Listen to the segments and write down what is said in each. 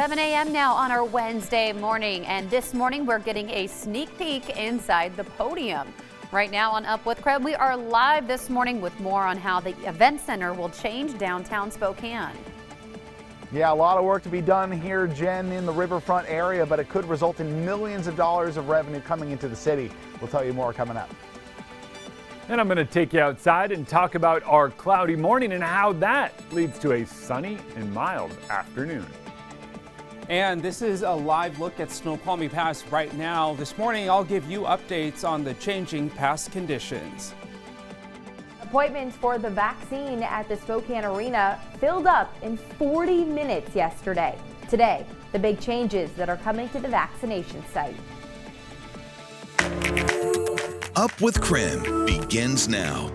7 a.m. now on our Wednesday morning, and this morning we're getting a sneak peek inside the Podium. Right now on Up with KREM, we are live this morning with more on how the event center will change downtown Spokane. Yeah, a lot of work to be done here, Jen, in the riverfront area, but it could result in millions of dollars of revenue coming into the city. We'll tell you more coming up. And I'm going to take you outside and talk about our cloudy morning and how that leads to a sunny and mild afternoon. And this is a live look at Snoqualmie Pass right now. This morning, I'll give you updates on the changing pass conditions. Appointments for the vaccine at the Spokane Arena filled up in 40 minutes yesterday. Today, the big changes that are coming to the vaccination site. Up with KREM begins now.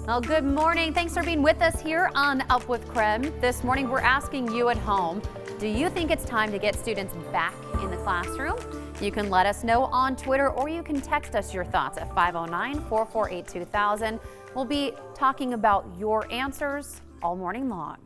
Well, good morning. Thanks for being with us here on Up with KREM. This morning, we're asking you at home, do you think it's time to get students back in the classroom? You can let us know on Twitter, or you can text us your thoughts at 509-448-2000. We'll be talking about your answers all morning long.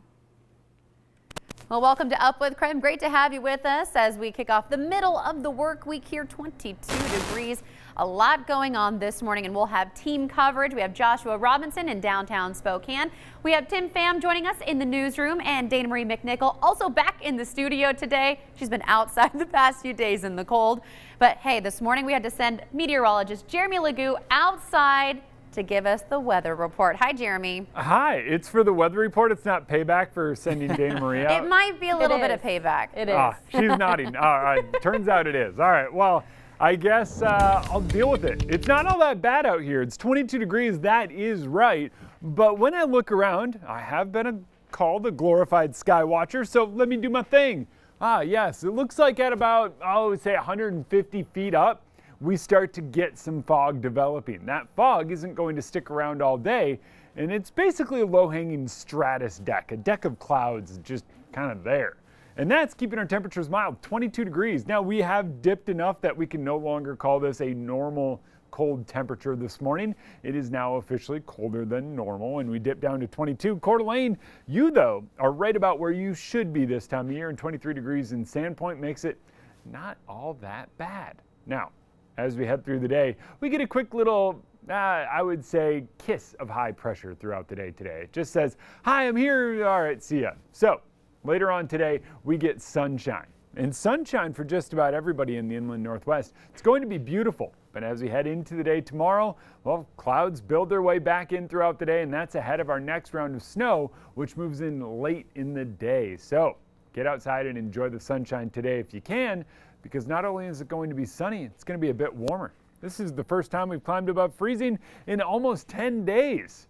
Well, welcome to Up with KREM. Great to have you with us as we kick off the middle of the work week here, 22 degrees. A lot going on this morning, and we'll have team coverage. We have Joshua Robinson in downtown Spokane. We have Tim Pham joining us in the newsroom, and Dana Marie McNichol also back in the studio today. She's been outside the past few days in the cold. But hey, this morning we had to send meteorologist Jeremy Legoo outside to give us the weather report. Hi, Jeremy. Hi, it's for the weather report. It's not payback for sending Dana Marie out. It might be a little bit of payback. It is. She's nodding. All right, turns out it is. All right, well, I guess I'll deal with it. It's not all that bad out here. It's 22 degrees, that is right. But when I look around, I have been called a glorified sky watcher, so let me do my thing. Yes, it looks like at about, I would say 150 feet up, we start to get some fog developing. That fog isn't going to stick around all day, and it's basically a low-hanging stratus deck, a deck of clouds just kind of there. And that's keeping our temperatures mild, 22 degrees. Now, we have dipped enough that we can no longer call this a normal cold temperature this morning. It is now officially colder than normal, and we dipped down to 22. Coeur d'Alene, you, though, are right about where you should be this time of year, and 23 degrees in Sandpoint makes it not all that bad. Now, as we head through the day, we get a quick little, I would say, kiss of high pressure throughout the day today. It just says, hi, I'm here. All right, see ya. So later on today, we get sunshine. And sunshine for just about everybody in the inland Northwest. It's going to be beautiful. But as we head into the day tomorrow, well, clouds build their way back in throughout the day, and that's ahead of our next round of snow, which moves in late in the day. So get outside and enjoy the sunshine today if you can, because not only is it going to be sunny, it's going to be a bit warmer. This is the first time we've climbed above freezing in almost 10 days.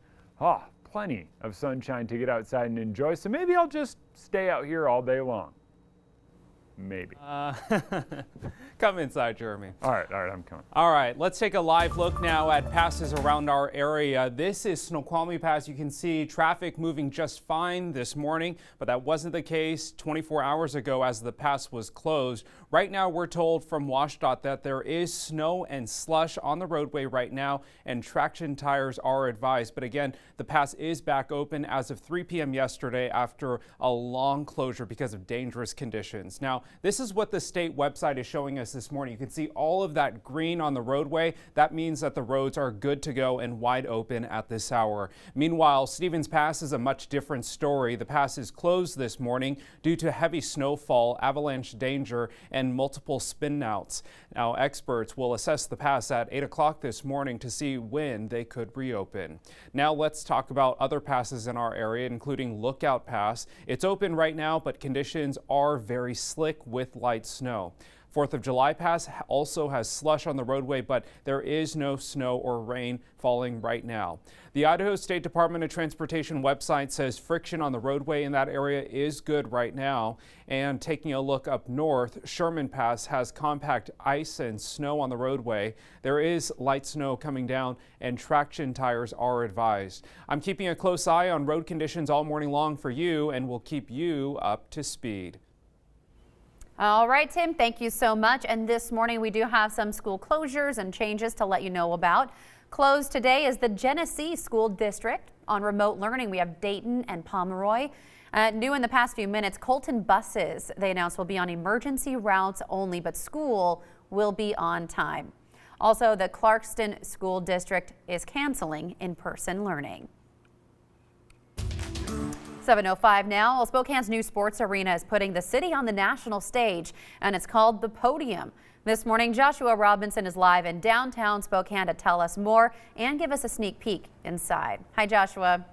Plenty of sunshine to get outside and enjoy, so maybe I'll just stay out here all day long. Maybe. Come inside, Jeremy. All right, I'm coming. All right, let's take a live look now at passes around our area. This is Snoqualmie Pass. You can see traffic moving just fine this morning, but that wasn't the case 24 hours ago as the pass was closed. Right now, we're told from WashDOT that there is snow and slush on the roadway right now, and traction tires are advised. But again, the pass is back open as of 3 p.m. yesterday after a long closure because of dangerous conditions. Now, this is what the state website is showing us this morning. You can see all of that green on the roadway. That means that the roads are good to go and wide open at this hour. Meanwhile, Stevens Pass is a much different story. The pass is closed this morning due to heavy snowfall, avalanche danger, and multiple spin-outs. Now, experts will assess the pass at 8 o'clock this morning to see when they could reopen. Now, let's talk about other passes in our area, including Lookout Pass. It's open right now, but conditions are very slick with light snow. 4th of July Pass also has slush on the roadway, but there is no snow or rain falling right now. The Idaho State Department of Transportation website says friction on the roadway in that area is good right now. And taking a look up north, Sherman Pass has compact ice and snow on the roadway. There is light snow coming down, and traction tires are advised. I'm keeping a close eye on road conditions all morning long for you, and will keep you up to speed. All right, Tim, thank you so much. And this morning we do have some school closures and changes to let you know about. Closed today is the Genesee School District. On remote learning, we have Dayton and Pomeroy. New in the past few minutes, Colton buses, they announced, will be on emergency routes only, but school will be on time. Also, the Clarkston School District is canceling in-person learning. 7:05 now. Well, Spokane's new sports arena is putting the city on the national stage, and it's called the Podium. This morning, Joshua Robinson is live in downtown Spokane to tell us more and give us a sneak peek inside. Hi, Joshua.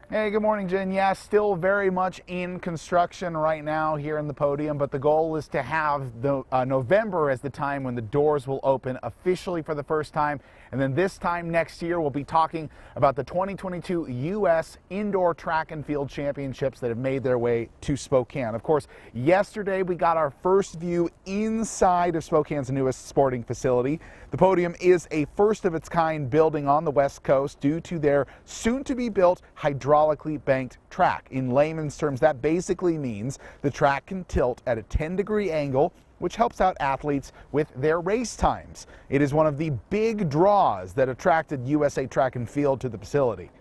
Hey, good morning, Jen. Yeah, still very much in construction right now here in the Podium, but the goal is to have the November as the time when the doors will open officially for the first time. And then this time next year, we'll be talking about the 2022 U.S. Indoor Track and Field Championships that have made their way to Spokane. Of course, yesterday we got our first view inside of Spokane's newest sporting facility. The Podium is a first-of-its-kind building on the West Coast due to their soon-to-be-built hydraulically banked track. In layman's terms, that basically means the track can tilt at a 10-degree angle, which helps out athletes with their race times. It is one of the big draws that attracted USA Track and Field to the facility.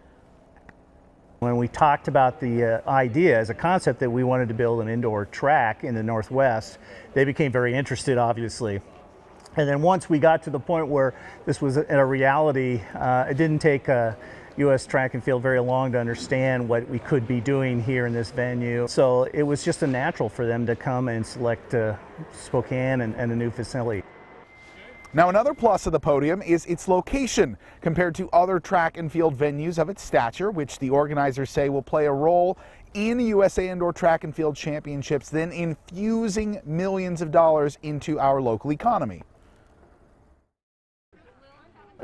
When we talked about the idea as a concept that we wanted to build an indoor track in the Northwest, they became very interested, obviously. And then once we got to the point where this was a reality, it didn't take U.S. Track and Field very long to understand what we could be doing here in this venue. So it was just a natural for them to come and select Spokane and a new facility. Now, another plus of the Podium is its location compared to other track and field venues of its stature, which the organizers say will play a role in the USA Indoor Track and Field Championships, then infusing millions of dollars into our local economy.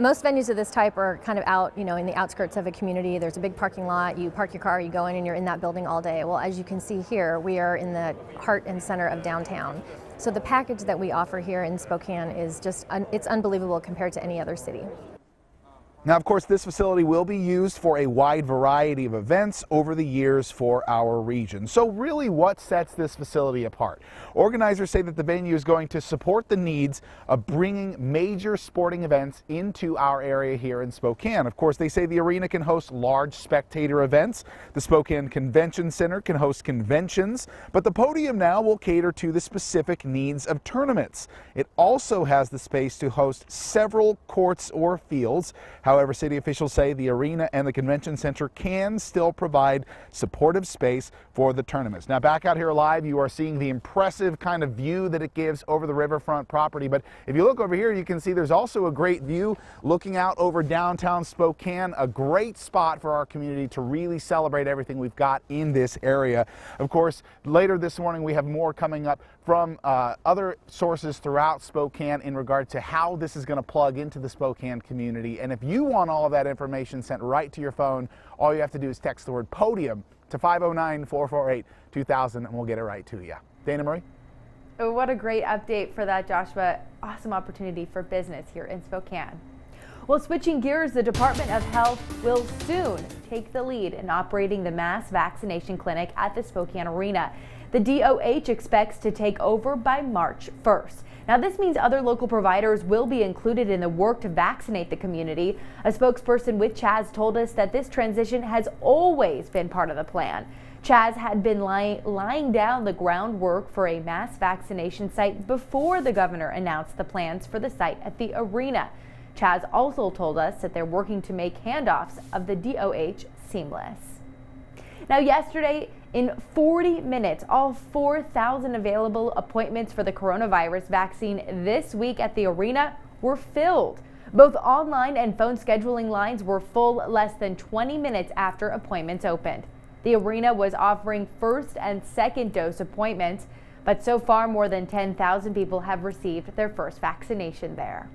Most venues of this type are kind of out, in the outskirts of a community. There's a big parking lot. You park your car, you go in, and you're in that building all day. Well, as you can see here, we are in the heart and center of downtown. So the package that we offer here in Spokane is just, it's unbelievable compared to any other city. Now, of course, this facility will be used for a wide variety of events over the years for our region. So really, what sets this facility apart? Organizers say that the venue is going to support the needs of bringing major sporting events into our area here in Spokane. Of course, they say the arena can host large spectator events. The Spokane Convention Center can host conventions, but the Podium now will cater to the specific needs of tournaments. It also has the space to host several courts or fields. However, city officials say the arena and the convention center can still provide supportive space for the tournaments. Now, back out here live, you are seeing the impressive kind of view that it gives over the riverfront property. But if you look over here, you can see there's also a great view looking out over downtown Spokane, a great spot for our community to really celebrate everything we've got in this area. Of course, later this morning, we have more coming up from other sources throughout Spokane in regard to how this is going to plug into the Spokane community. And if you want all of that information sent right to your phone, all you have to do is text the word Podium to 509-448-2000 and we'll get it right to you. Dana Marie? Oh, what a great update for that, Joshua. Awesome opportunity for business here in Spokane. Well, switching gears, the Department of Health will soon take the lead in operating the mass vaccination clinic at the Spokane Arena. The DOH expects to take over by March 1st. Now, this means other local providers will be included in the work to vaccinate the community. A spokesperson with Chaz told us that this transition has always been part of the plan. Chaz had been lying down the groundwork for a mass vaccination site before the governor announced the plans for the site at the arena. Chaz also told us that they're working to make handoffs of the DOH seamless. Now, yesterday, in 40 minutes, all 4,000 available appointments for the coronavirus vaccine this week at the arena were filled. Both online and phone scheduling lines were full less than 20 minutes after appointments opened. The arena was offering first and second dose appointments, but so far more than 10,000 people have received their first vaccination there.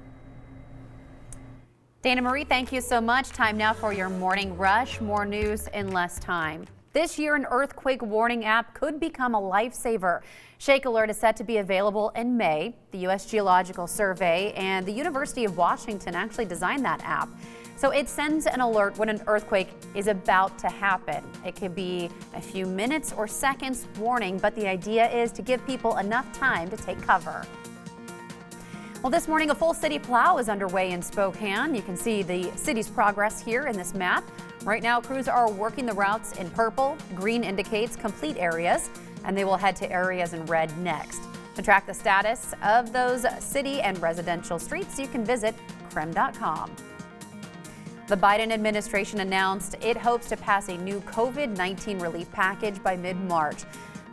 Dana Marie, thank you so much. Time now for your morning rush. More news in less time. This year, an earthquake warning app could become a lifesaver. Shake Alert is set to be available in May. The U.S. Geological Survey and the University of Washington actually designed that app. So it sends an alert when an earthquake is about to happen. It could be a few minutes or seconds warning, but the idea is to give people enough time to take cover. Well, this morning a full city plow is underway in Spokane. You can see the city's progress here in this map. Right now, crews are working the routes in purple. Green indicates complete areas, and they will head to areas in red next. To track the status of those city and residential streets, you can visit KREM.com. The Biden administration announced it hopes to pass a new COVID-19 relief package by mid-March.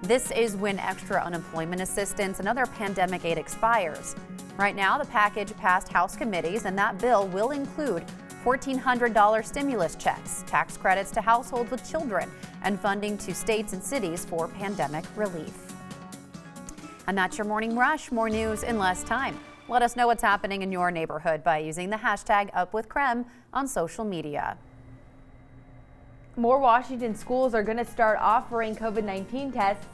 This is when extra unemployment assistance and other pandemic aid expires. Right now, the package passed House committees, and that bill will include $1,400 stimulus checks, tax credits to households with children, and funding to states and cities for pandemic relief. And that's your Morning Rush. More news in less time. Let us know what's happening in your neighborhood by using the hashtag #UpWithKREM on social media. More Washington schools are going to start offering COVID-19 tests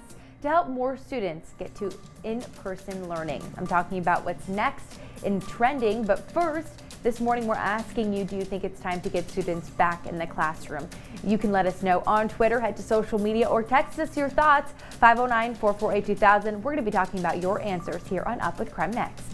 to help more students get to in-person learning. I'm talking about what's next in trending, but first, this morning we're asking you, do you think it's time to get students back in the classroom? You can let us know on Twitter, head to social media, or text us your thoughts, 509-448-2000. We're going to be talking about your answers here on Up with KREM next.